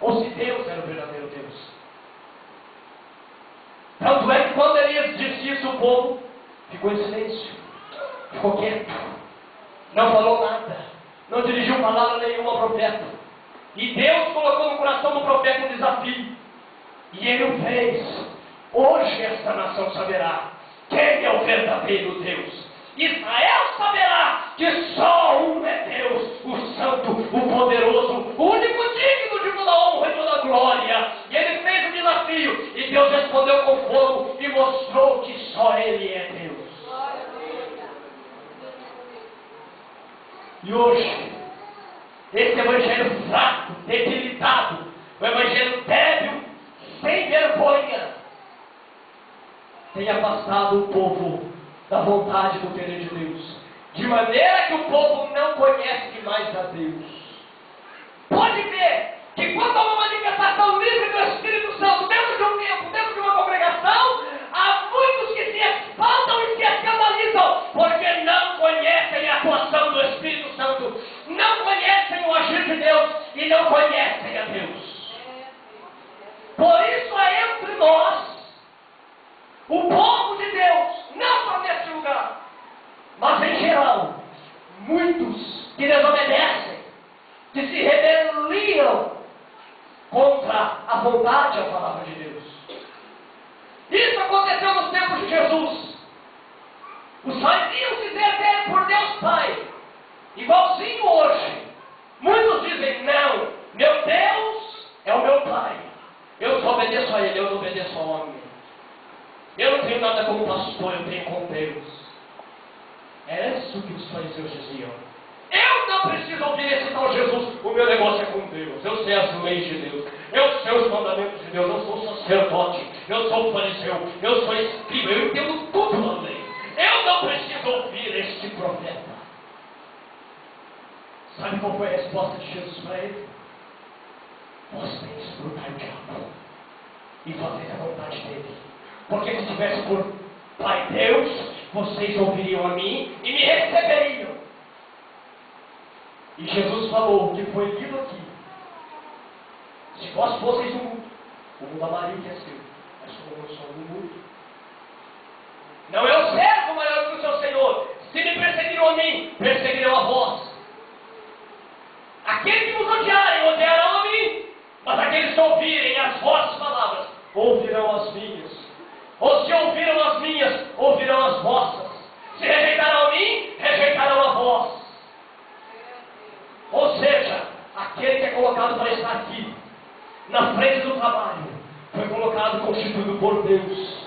ou se Deus era o verdadeiro Deus. Tanto é que quando Elias disse isso, o povo ficou em silêncio, ficou quieto, não falou nada, não dirigiu palavra nenhuma ao profeta. E Deus colocou no coração do profeta um desafio, e ele o fez. Hoje esta nação saberá quem é o verdadeiro Deus. Israel saberá que só um é Deus, o Santo, o Poderoso, o único digno de toda honra e toda glória. E ele fez o desafio, e Deus respondeu com fogo e mostrou que só Ele é Deus. E hoje, esse evangelho fraco, debilitado, o evangelho débil, sem vergonha, tem afastado o povo da vontade do querer de Deus, de maneira que o povo não conhece mais a Deus. Pode ver que quando há uma manifestação livre do Espírito Santo dentro de um tempo, dentro de uma congregação, há muitos que se espaltam e se escandalizam, porque não conhecem a atuação do Espírito Santo, não conhecem o agir de Deus e não conhecem a Deus. Por isso há entre nós o povo de Deus, não só nesse lugar, mas em geral, muitos que desobedecem, que se rebeliam contra a vontade e a palavra de Deus. Isso aconteceu nos tempos de Jesus. Os fariseus diziam dele por Deus Pai, igualzinho hoje. Muitos dizem, não, meu Deus é o meu Pai, eu só obedeço a Ele, eu não obedeço ao homem. Eu não tenho nada como pastor, eu tenho com Deus. É isso que os fariseus diziam. Eu não preciso ouvir esse tal Jesus, o meu negócio é com Deus. Eu sei as leis de Deus, eu sei os mandamentos de Deus, eu sou sacerdote, eu sou fariseu, eu sou escriba, eu entendo tudo na lei. Eu não preciso ouvir este profeta. Sabe qual foi a resposta de Jesus para ele? Vós tens que escutar o diabo e fazer a vontade dele. Porque se tivesse por Pai Deus, vocês ouviriam a mim e me receberiam. E Jesus falou o que foi lido aqui. Se vós fosseis o mundo amaria o que é seu. Mas como eu sou do mundo, não é o servo maior que o seu Senhor. Se me perseguiram a mim, perseguirão a vós. Aqueles que vos odiarem, odiarão a mim. Mas aqueles que ouvirem as vossas palavras, ouvirão as minhas. Ou se ouviram as minhas, ouvirão as vossas. Se rejeitarão a mim, rejeitarão a vós. Ou seja, aquele que é colocado para estar aqui, na frente do trabalho, foi colocado constituído por Deus.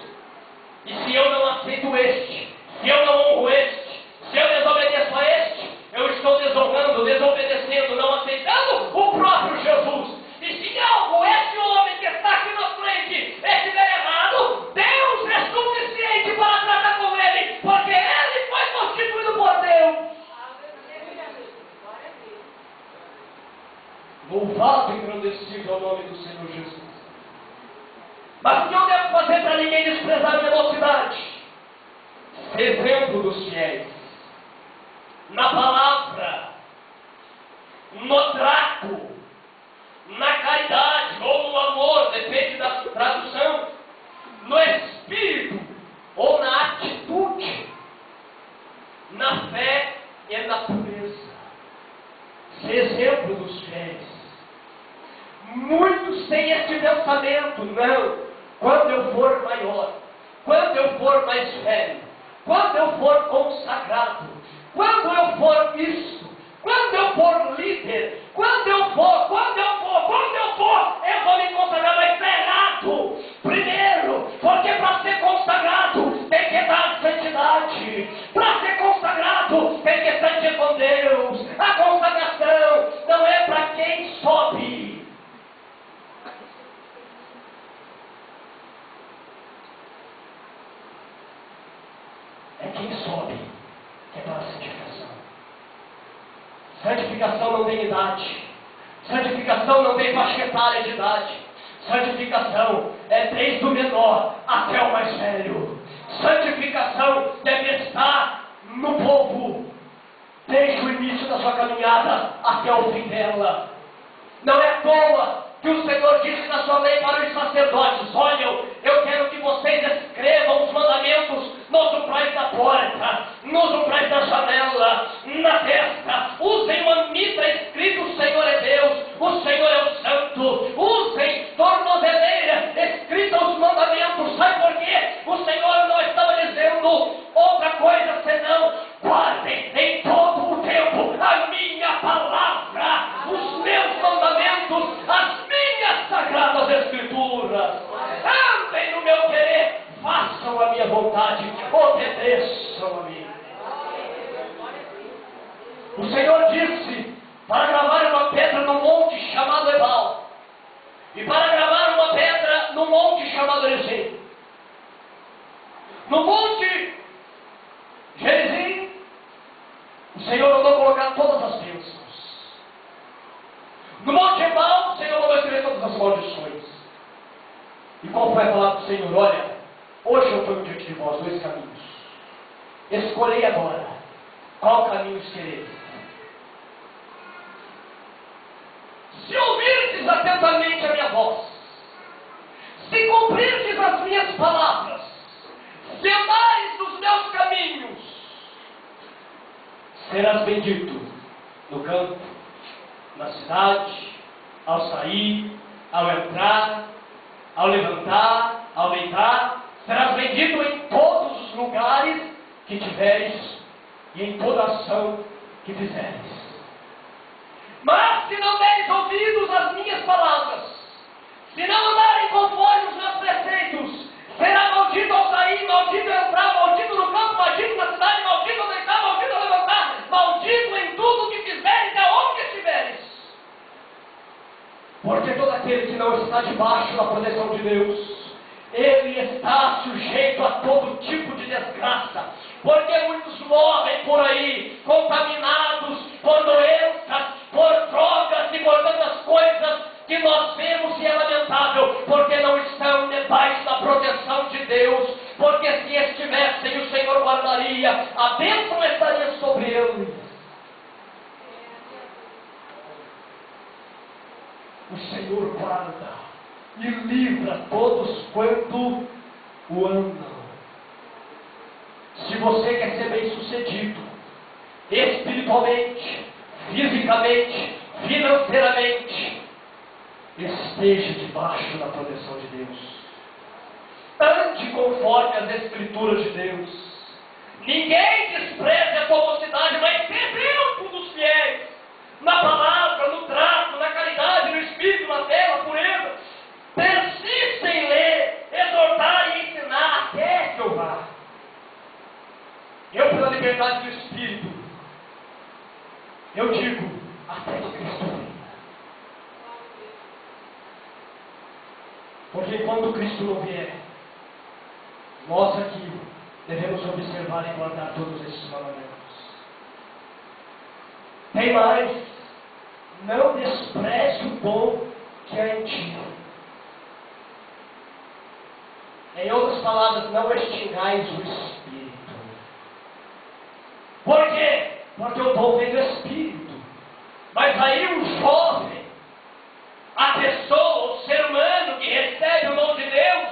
E se eu não aceito este, se eu não honro este, se eu desobedeço a este, eu estou desonrando, desobedecendo, não aceitando o próprio Jesus. E se algo, esse homem que está aqui na frente, estiver errado, Deus é suficiente para tratar com ele, porque ele foi constituído por Deus. Louvado e engrandecido é o nome do Senhor Jesus. Mas o que eu devo fazer para ninguém desprezar a minha mocidade? Ser exemplo dos fiéis. Na palavra, no trato, na caridade ou no amor, depende da tradução, no espírito ou na atitude, na fé e na pureza. Ser exemplo dos fiéis. Muitos têm este pensamento, não, quando eu for maior, quando eu for mais velho, quando eu for consagrado, quando eu for isso, quando eu for líder, quando eu for, eu vou me consagrar, mas está errado. Primeiro, porque para ser consagrado tem que dar santidade. Para ser consagrado tem que estar diante com Deus. A consagração não é para quem sobe. É quem sobe, que é para a santificação. Santificação não tem idade. Santificação não tem faixa etária de idade. Santificação é desde o menor até o mais velho. Santificação deve estar no povo desde o início da sua caminhada até o fim dela. Não é à toa que o Senhor disse na sua lei para os sacerdotes: olha, eu quero que vocês escrevam os mandamentos nos umbrais da porta, nos umbrais da janela, na testa. Usem uma mitra escrito: o Senhor é Deus, o Senhor é o Santo. Usem tornozeleira escrita os mandamentos. Sabe por quê? O Senhor não estava dizendo outra coisa senão: guardem em todo o tempo a minha palavra, os meus mandamentos, as minhas sagradas escrituras. Andem no meu querer, façam a minha vontade, obedeçam a mim. O Senhor disse para gravar uma pedra no monte chamado Ebal, e para gravar uma pedra no monte chamado Gerizim. No monte Gerizim, o Senhor mandou colocar todas as bênçãos. No monte Ebal, o Senhor mandou escrever todas as maldições. E qual foi a palavra do Senhor? olha, hoje eu ponho diante de vós dois caminhos. Escolhei agora qual caminho escolher. Se ouvirdes atentamente a minha voz, se cumprirdes as minhas palavras, se andares nos meus caminhos, serás bendito no campo, na cidade, ao sair, ao entrar, ao levantar, ao deitar. Serás bendito em todos os lugares que tiveres e em toda ação que fizeres. Mas se não deres ouvidos às minhas palavras, se não andarem conforme os meus preceitos, será maldito ao sair, maldito ao entrar, maldito no campo, maldito na cidade, maldito ao deitar, maldito ao levantar, maldito em tudo o que fizeres, aonde estiveres. Porque todo aquele que não está debaixo da proteção de Deus, ele está sujeito a todo tipo de desgraça. Porque muitos morrem por aí, contaminados por doenças, por drogas e por tantas coisas que nós vemos, e é lamentável, porque não estão debaixo da proteção de Deus. Porque se estivessem, o Senhor guardaria, a bênção estaria sobre eles. O Senhor guarda e livra todos quanto o amam. Se você quer ser bem sucedido, espiritualmente, fisicamente, financeiramente, esteja debaixo da proteção de Deus. Ande conforme as Escrituras de Deus. Ninguém despreze a tua mocidade, mas ser exemplo dos fiéis, na palavra, no trato, na caridade, no espírito, na fé, na pureza. Persista em ler, exortar e ensinar até que eu vá. Eu, pela liberdade do Espírito, eu digo, até que Cristo venha. Porque quando Cristo não vier, nós aqui devemos observar e guardar todos esses mandamentos. Tem mais, não despreze o dom que é em ti. Em outras palavras, não extingais o Espírito. Por quê? Porque o dom vem do Espírito. Mas aí o jovem, a pessoa, o ser humano que recebe o dom de Deus,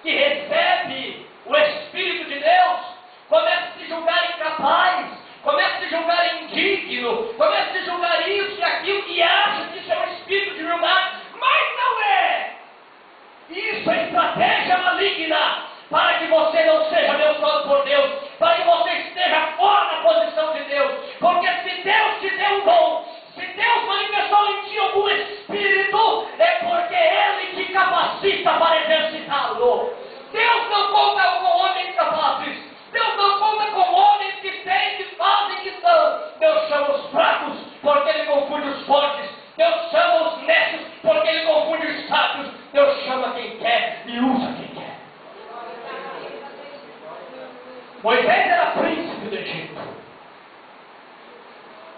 que recebe o Espírito de Deus, começa a se julgar incapaz, começa a se julgar indigno, começa a se julgar isso e aquilo, e acha que isso é um espírito de humildade, mas não é! Isso é estratégia maligna para que você não seja abençoado por Deus, para que você esteja fora da posição de Deus. Porque se Deus te deu um dom, se Deus manifestou em ti algum espírito, é porque Ele te capacita para exercitá-lo. Deus não conta com homens capazes, Deus não conta com homens que têm, que fazem, que são. Deus chama os fracos, porque Ele confunde os fortes. Deus chama os necios, porque Ele confunde os sábios. Deus chama quem quer e usa quem quer. Moisés era príncipe do Egito.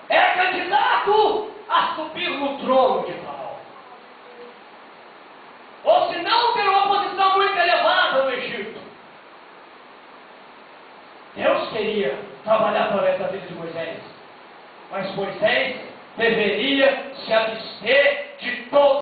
Era candidato a subir no trono de Faraó. Ou se não, ter uma posição muito elevada no Egito. Deus queria trabalhar através da vida de Moisés. Mas Moisés deveria se abster de todo